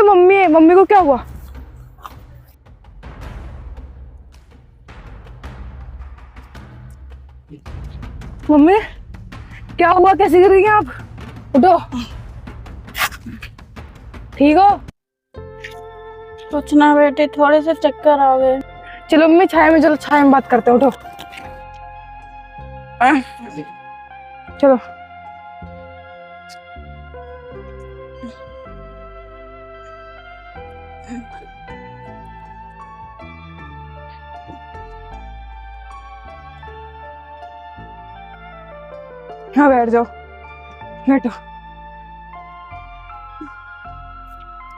तो मम्मी है, मम्मी को क्या हुआ? मम्मी क्या हुआ, कैसे गिर गई आप? उठो, ठीक हो? कुछ ना बेटे, थोड़े से चक्कर आ गए। चलो मम्मी छाया में, चलो छाया में बात करते हैं, उठो चलो। हाँ बैठ जाओ, बैठो।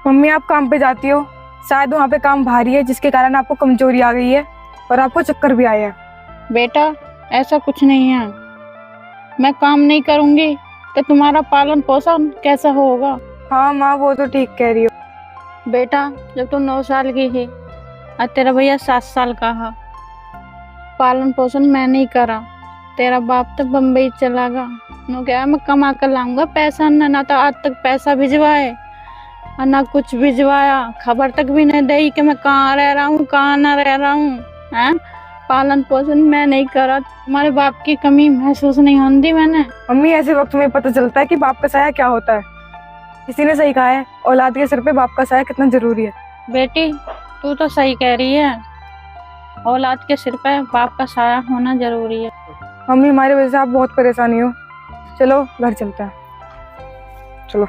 मम्मी आप काम पे जाती हो, शायद वहाँ पे काम भारी है जिसके कारण आपको कमजोरी आ गई है और आपको चक्कर भी आया है। बेटा ऐसा कुछ नहीं है, मैं काम नहीं करूंगी तो तुम्हारा पालन पोषण कैसा होगा? हाँ माँ वो तो ठीक कह रही हो। बेटा जब तुम 9 साल की थी और तेरा भैया 7 साल का है, पालन पोषण मैं नहीं करा, तेरा बाप तो बम्बई चला गया। नो क्या मैं कमा कर लाऊंगा पैसा, ना तो आज तक पैसा भिजवाए और ना कुछ भिजवाया, खबर तक भी नहीं दी कि मैं कहाँ रह रहा हूँ कहाँ ना रह रहा हूँ। हैं, पालन पोषण मैं नहीं करा, तुम्हारे बाप की कमी महसूस नहीं होती मैंने। मम्मी ऐसे वक्त में पता चलता है कि बाप का साया क्या होता है। किसी ने सही कहा है, औलाद के सिर पे बाप का साया कितना जरूरी है। बेटी तू तो सही कह रही है, औलाद के सिर पे बाप का साया होना जरूरी है। मम्मी हमारी वजह से आप बहुत परेशानी हो, चलो घर चलते हैं, चलो।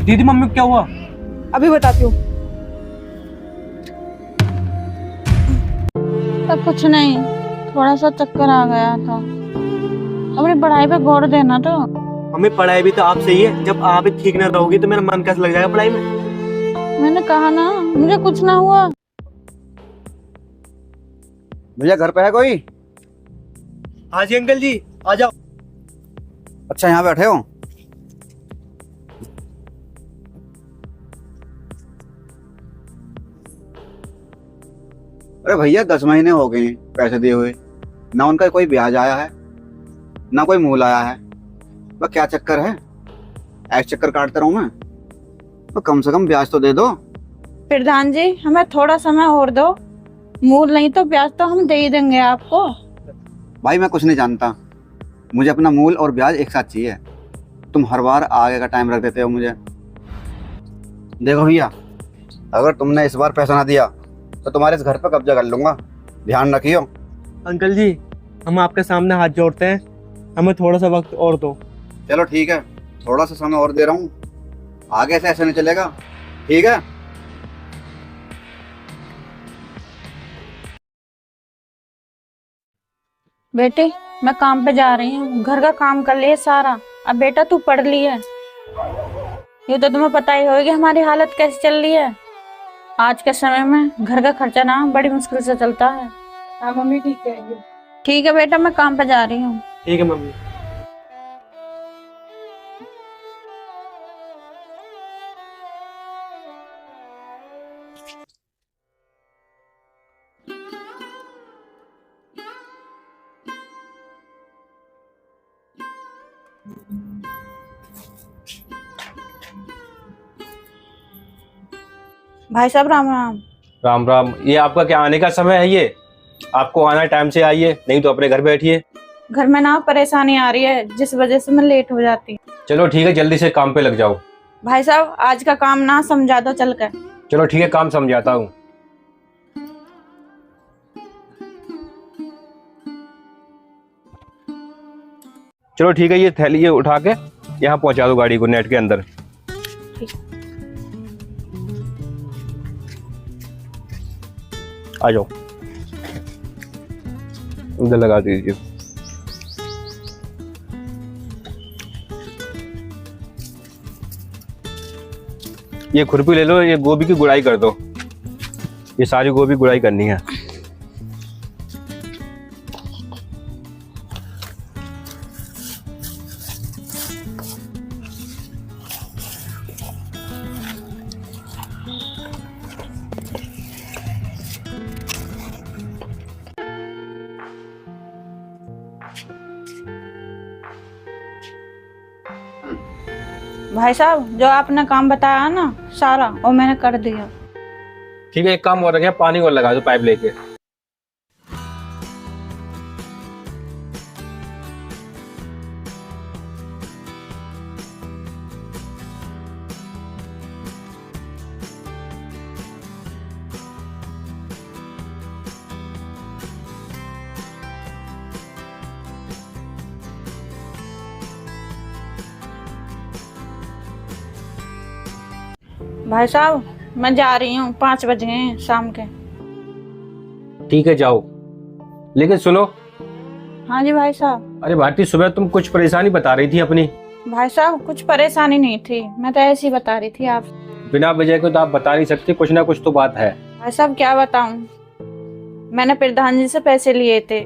दीदी मम्मी को क्या हुआ? अभी बताती हूँ। तब कुछ नहीं, थोड़ा सा चक्कर आ गया था। अपनी पढ़ाई पे गौर देना। तो मम्मी पढ़ाई भी तो आप सही है, जब आप ही ठीक न रहोगी तो मेरा मन कैसे लग जाएगा पढ़ाई में? मैंने कहा ना मुझे कुछ ना हुआ। भैया घर पे है कोई? हाँ जी अंकल जी, आ जाओ। अच्छा यहाँ बैठे हो? अरे भैया 10 महीने हो गए हैं पैसे दिए हुए, ना उनका कोई ब्याज आया है ना कोई मूल आया है। वह क्या चक्कर है, ऐसे चक्कर काटता रहूं मैं? तो कम से कम ब्याज तो दे दो। प्रधान जी हमें थोड़ा समय और दो, मूल नहीं तो ब्याज तो हम दे ही देंगे आपको। भाई मैं कुछ नहीं जानता, मुझे अपना मूल और ब्याज एक साथ चाहिए। तुम हर बार आगे का टाइम रख देते हो मुझे। देखो भैया, अगर तुमने इस बार पैसा ना दिया तो तुम्हारे इस घर पर कब्जा कर लूंगा, ध्यान रखियो। अंकल जी हम आपके सामने हाथ जोड़ते हैं, हमें थोड़ा सा वक्त और दो। चलो ठीक है, थोड़ा सा समय और दे रहा हूँ, आगे से ऐसे नहीं चलेगा, ठीक है? बेटे मैं काम पे जा रही हूँ, घर का काम कर लिए सारा। अब बेटा तू पढ़ ली है, ये तो तुम्हें पता ही होगी हमारी हालत कैसी चल रही है। आज के समय में घर का खर्चा ना बड़ी मुश्किल से चलता है। हाँ मम्मी ठीक कह रही हो। ठीक है बेटा मैं काम पे जा रही हूँ। ठीक है मम्मी। भाई साहब राम राम। राम राम। ये आपका क्या आने का समय है? ये आपको आना टाइम से आइए, नहीं तो अपने घर बैठिए। घर में ना परेशानी आ रही है जिस वजह से मैं लेट हो जाती हूँ। चलो ठीक है, जल्दी से काम पे लग जाओ। भाई साहब आज का काम ना समझा दो चल कर। चलो ठीक है, काम समझाता हूँ। चलो ठीक है, ये थैली ये उठा के यहाँ पहुंचा दो गाड़ी को नेट के अंदर। आ जाओ, उधर लगा दीजिए। ये खुरपी ले लो, ये गोभी की गुड़ाई कर दो, ये सारी गोभी गुड़ाई करनी है। भाई साहब जो आपने काम बताया ना सारा वो मैंने कर दिया। ठीक है, एक काम और रखे, पानी और लगा दो पाइप लेके। भाई साहब मैं जा रही हूँ, 5 बज गए हैं शाम के। ठीक है जाओ, लेकिन सुनो। हाँ जी भाई साहब। अरे भारती, सुबह तुम कुछ परेशानी बता रही थी अपनी। भाई साहब कुछ परेशानी नहीं थी, मैं तो ऐसे ही बता रही थी आप। बिना वजह के तो आप बता नहीं सकती, कुछ ना कुछ तो बात है। भाई साहब क्या बताऊं, मैंने प्रधान जी से पैसे लिए थे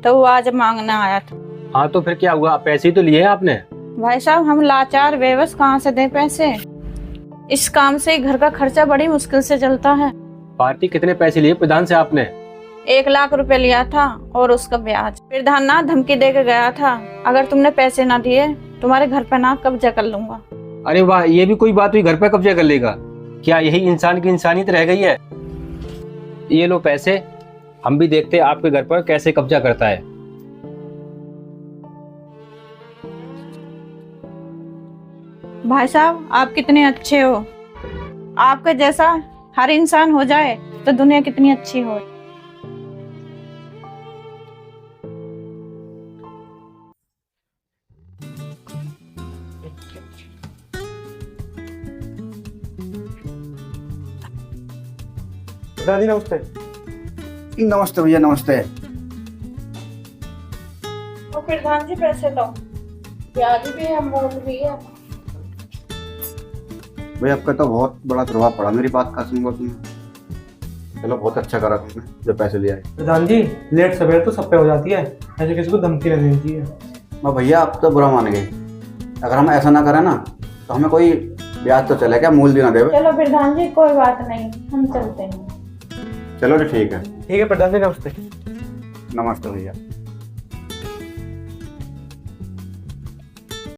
तो वो आज मांगने आया था। हाँ तो फिर क्या हुआ, पैसे ही तो लिए हैं आपने। भाई साहब हम लाचार बेबस कहाँ से दें पैसे, इस काम से घर का खर्चा बड़ी मुश्किल से चलता है। भारती, कितने पैसे लिए प्रधान से आपने? 1 लाख रुपए लिया था और उसका ब्याज। प्रधान ना धमकी दे के गया था, अगर तुमने पैसे ना दिए तुम्हारे घर पे ना कब्जा कर लूंगा। अरे वाह, ये भी कोई बात हुई, घर पे कब्जा कर लेगा? क्या यही इंसान की इंसानियत रह गई है? ये लो पैसे, हम भी देखते हैं आपके घर पर कैसे कब्जा करता है। भाई साहब आप कितने अच्छे हो, आपके जैसा हर इंसान हो जाए तो दुनिया कितनी अच्छी हो। दादी नमस्ते। नमस्ते भैया, नमस्ते। तो प्रधान जी पैसे दो, ब्याज भी है मूल भी है। भैया आपका तो बहुत बड़ा प्रभाव पड़ा, मेरी बात का सुनूंगा तुमने। चलो बहुत अच्छा करा तुमने जो पैसे लिया है। प्रधान जी, लेट सवेर तो सब पे हो जाती है, ऐसे किसी को धमकी नहीं देनी चाहिए। मैं भैया आप तो बुरा मान गए, अगर हम ऐसा ना करें ना तो हमें कोई ब्याज तो चलेगा, मूल भी ना देवे। चलो प्रधान जी कोई बात नहीं, हम चलते हैं। चलो जी ठीक है। ठीक है प्रधान जी, नमस्ते। नमस्ते भैया।